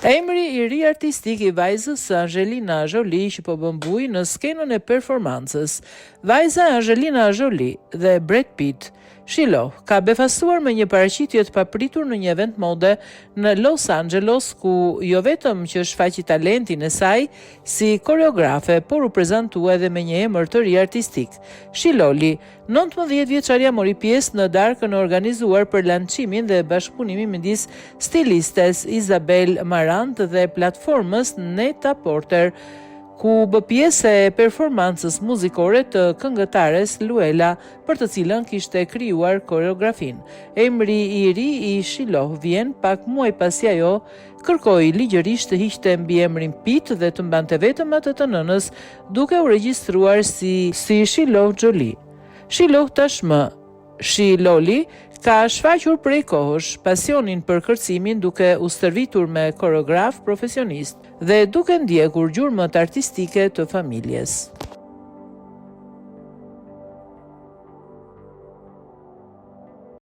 Emri i ri artistik i vajzës Angelina Jolie që po bën bujë në skenën e performancës. Vajza Angelina Jolie dhe Brad Pitt, Shiloh, ka befastuar me një paraqitje të papritur në një event mode në Los Angeles, ku jo vetëm që shfaqi talentin e saj si koreografe, por u prezantua edhe me një emër të ri artistik. Shiloli, 19 vjeçaria, mori pjesë në darkën e organizuar për lancimin dhe bashkëpunimin midis stilistes Isabel Marant dhe platformës Net-a-Porter, ku bë pjesë e performancës muzikore të këngëtares Luella, për të cilën kishte krijuar koreografin. Emri i ri i Shiloh vjen pak muaj pasi ajo kërkoi ligjërisht të hiqte mbiemrin Pitt dhe të mbante vetëm atë të nënës, duke u regjistruar si Shiloh Jolie. Shiloh tashmë, Shiloli, ka shfaqur prej kohësh pasionin për kërcimin, duke u stërvitur me koreograf profesionist dhe duke ndjekur gjurmët artistike të familjes.